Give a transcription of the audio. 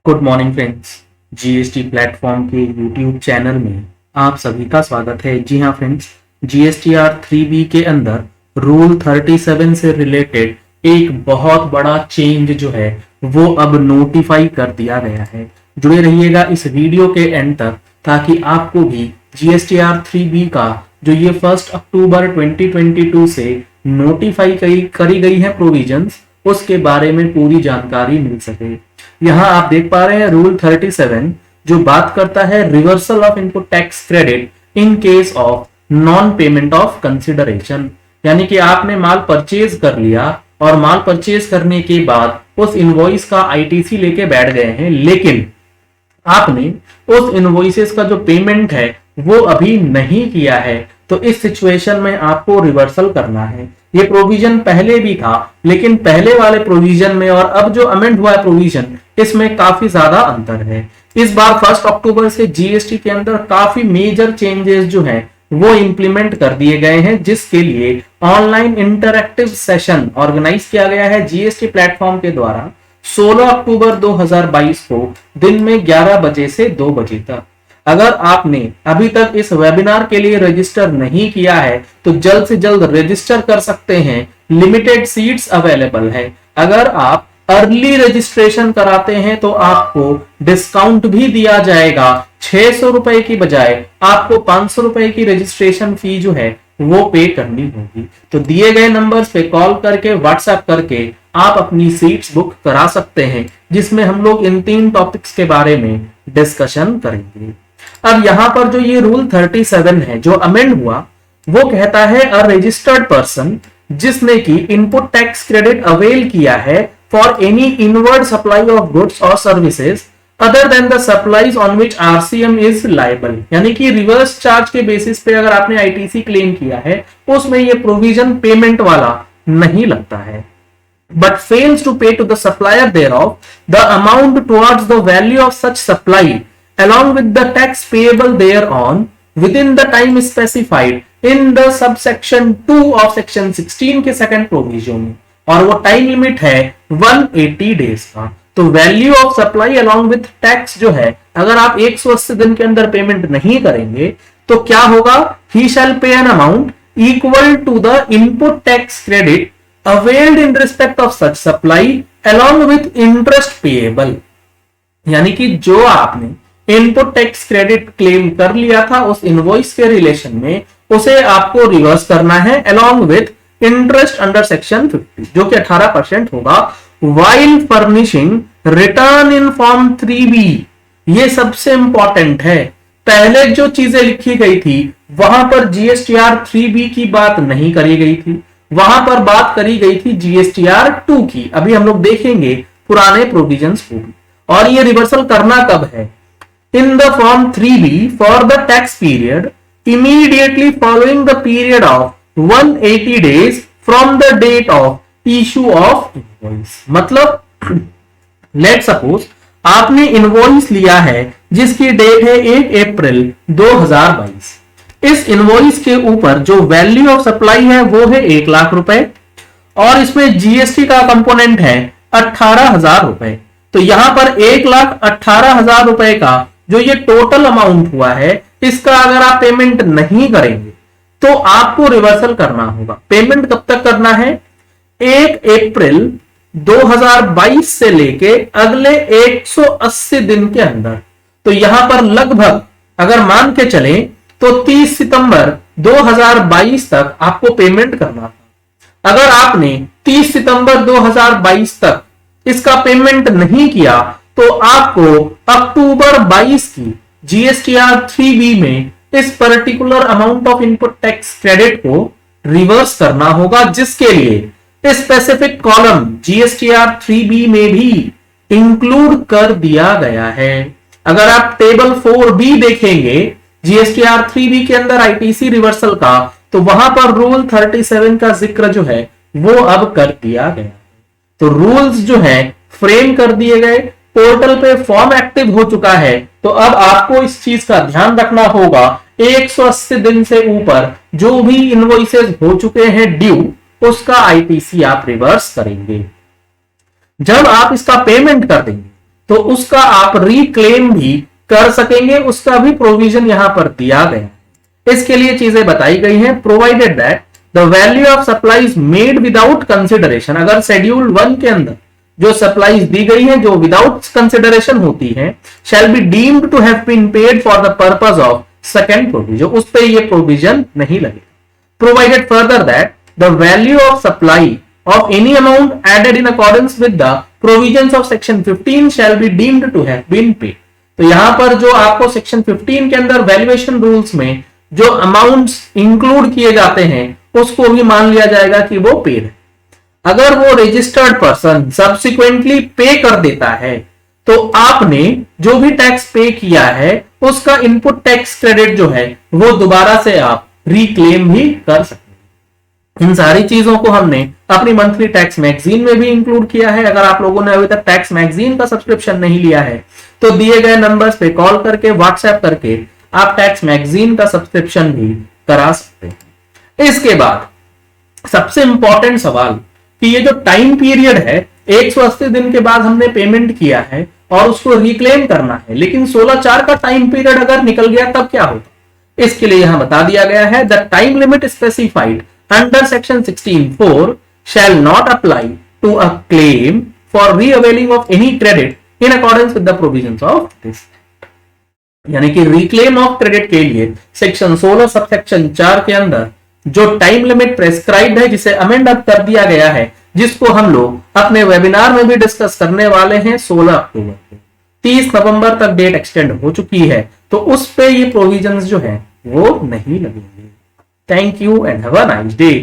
Good morning friends. GST platform के YouTube channel में आप सभी का स्वागत है। जी हाँ फ्रेंड्स, जीएसटीआर 3B के अंदर रूल 37 से रिलेटेड एक बहुत बड़ा चेंज जो है वो अब नोटिफाई कर दिया गया है। जुड़े रहिएगा इस वीडियो के एंड तक ताकि आपको भी जीएसटीआर 3B का जो ये 1 अक्टूबर 2022 से नोटिफाई करी गई है प्रोविजंस, उसके बारे में पूरी जानकारी मिल सके। यहाँ आप देख पा रहे हैं रूल 37 जो बात करता है reversal of input tax credit in case of non payment of consideration. यानी कि आपने माल परचेज कर लिया और माल परचेज करने के बाद उस इनवॉइस का आईटीसी लेके बैठ गए हैं, लेकिन आपने उस इनवॉइसेस का जो पेमेंट है वो अभी नहीं किया है, तो इस सिचुएशन में आपको रिवर्सल करना है। ये प्रोविजन पहले भी था, लेकिन पहले वाले प्रोविजन में और अब जो अमेंड हुआ है प्रोविजन, इसमें काफी ज्यादा अंतर है। इस बार 1 अक्टूबर से जीएसटी के अंदर काफी मेजर चेंजेस जो हैं वो इंप्लीमेंट कर दिए गए हैं, जिसके लिए ऑनलाइन इंटरैक्टिव सेशन ऑर्गेनाइज किया गया है जीएसटी प्लेटफॉर्म के द्वारा 16 अक्टूबर 2022 को दिन में 11 बजे से 2 बजे तक। अगर आपने अभी तक इस वेबिनार के लिए रजिस्टर नहीं किया है तो जल्द से जल्द रजिस्टर कर सकते हैं। लिमिटेड सीट्स अवेलेबल है। अगर आप अर्ली रजिस्ट्रेशन कराते हैं तो आपको डिस्काउंट भी दिया जाएगा। 600 रुपए की बजाय आपको 500 रुपए की रजिस्ट्रेशन फी जो है वो पे करनी होगी। तो दिए गए नंबर्स पे कॉल करके व्हाट्सएप करके आप अपनी सीट्स बुक करा सकते हैं, जिसमें हम लोग इन 3 टॉपिक्स के बारे में डिस्कशन करेंगे। अब यहाँ पर जो ये रूल 37 है जो अमेंड हुआ, वो कहता है अ रजिस्टर्ड पर्सन जिसने की इनपुट टैक्स क्रेडिट अवेल किया है for any inward supply of goods और services other than the supplies on which RCM is liable. यानी कि रिवर्स चार्ज के बेसिस पे अगर आपने आईटीसी क्लेम किया है उसमें ये प्रोविजन पेमेंट वाला नहीं लगता है, but fails to pay to the supplier thereof the amount towards the value of such supply along with the tax payable thereon within the time specified in the subsection 2 of section 16 के second provision में, और वो time limit है 180 days का। तो value of supply along with tax जो है, अगर आप 180 दिन के अंदर पेमेंट नहीं करेंगे तो क्या होगा, he shall pay an amount equal to the input tax credit availed in respect of such supply along with interest payable। यानी कि जो आपने इनपुट टैक्स क्रेडिट क्लेम कर लिया था उस इनवॉइस के रिलेशन में, उसे आपको रिवर्स करना है along with interest under section 50 जो कि 18% होगा, while furnishing return in form 3B। ये सबसे इंपॉर्टेंट है। पहले जो चीजें लिखी गई थी वहां पर जीएसटीआर 3B की बात नहीं करी गई थी, वहां पर बात करी गई थी जीएसटीआर 2 की। अभी हम लोग देखेंगे पुराने प्रोविजंस को भी। और ये रिवर्सल करना कब है, in the form 3B for the tax period immediately following the period of 180 days from the date of issue of invoice. मतलब लेट सपोज आपने इनवॉइस लिया है जिसकी डेट है 1 अप्रैल 2022। इस इनवॉइस के ऊपर जो वैल्यू ऑफ सप्लाई है वो है 1 लाख रुपए और इसमें जीएसटी का कंपोनेंट है 18,000 रुपए। तो यहां पर 1,18,000 रुपए का जो ये टोटल अमाउंट हुआ है, इसका अगर आप पेमेंट नहीं करेंगे तो आपको रिवर्सल करना होगा। पेमेंट कब तक करना है, 1 अप्रैल 2022 से लेके अगले 180 दिन के अंदर। तो यहां पर लगभग अगर मान के चले तो 30 सितंबर 2022 तक आपको पेमेंट करना था। अगर आपने 30 सितंबर 2022 तक इसका पेमेंट नहीं किया तो आपको अक्टूबर 22 की जीएसटीआर 3B में इस particular amount of input tax credit को रिवर्स करना होगा, जिसके लिए स्पेसिफिक कॉलम जीएसटीआर 3B में भी इंक्लूड कर दिया गया है। अगर आप टेबल 4B देखेंगे जीएसटीआर 3B के अंदर आईटीसी रिवर्सल का, तो वहां पर रूल 37 का जिक्र जो है वो अब कर दिया गया। तो रूल्स जो है फ्रेम कर दिए गए, पोर्टल पे फॉर्म एक्टिव हो चुका है। तो अब आपको इस चीज का ध्यान रखना होगा, 180 दिन से ऊपर जो भी इनवॉइसेस हो चुके हैं ड्यू, उसका आईटीसी आप रिवर्स करेंगे। जब आप इसका पेमेंट कर देंगे तो उसका आप रिक्लेम भी कर सकेंगे, उसका भी प्रोविजन यहां पर दिया गया है। इसके लिए चीजें बताई गई हैं, provided that the value of supplies made without consideration, अगर शेड्यूल 1 के अंदर जो सप्लाईज दी गई है जो विदाउट कंसिडरेशन होती है, shall be deemed to have been paid for the purpose of second provision, उस पर यह प्रोविजन नहीं लगेगा। Provided further that the value of supply of any amount added in accordance with the provisions of section 15 shall be deemed to have been paid। तो यहां पर जो आपको सेक्शन 15 के अंदर वैल्यूएशन रूल्स में जो अमाउंट्स इंक्लूड किए जाते हैं उसको भी मान लिया जाएगा कि वो पेड है। अगर वो रजिस्टर्ड पर्सन सब्सिक्वेंटली पे कर देता है तो आपने जो भी टैक्स पे किया है उसका इनपुट टैक्स क्रेडिट जो है वो दोबारा से आप रिक्लेम भी कर सकते हैं। इन सारी चीजों को हमने अपनी मंथली टैक्स मैगजीन में भी इंक्लूड किया है। अगर आप लोगों ने अभी तक टैक्स मैगजीन का सब्सक्रिप्शन नहीं लिया है तो दिए गए नंबर्स पे कॉल करके व्हाट्सएप करके आप टैक्स मैगजीन का सब्सक्रिप्शन भी करा सकते हैं। इसके बाद सबसे इंपॉर्टेंट सवाल कि ये जो टाइम पीरियड है 180 दिन के बाद हमने पेमेंट किया है और उसको रिक्लेम करना है, लेकिन 16/4 का टाइम पीरियड अगर निकल गया तब क्या होगा। इसके लिए यहां बता दिया गया है the time limit specified under section 16(4) shall not apply to a claim for reavailing of any credit in accordance with the provisions of this act। यानी कि रिक्लेम ऑफ क्रेडिट के लिए सेक्शन 16 सबसेक्शन 4 के अंदर जो टाइम लिमिट प्रेस्क्राइब्ड है जिसे amend up कर दिया गया है, जिसको हम लोग अपने वेबिनार में भी डिस्कस करने वाले हैं 16 अक्टूबर को, 30 नवंबर तक डेट एक्सटेंड हो चुकी है, तो उस पे ये प्रोविजंस जो है वो नहीं लगेंगे। Thank you and have a nice day।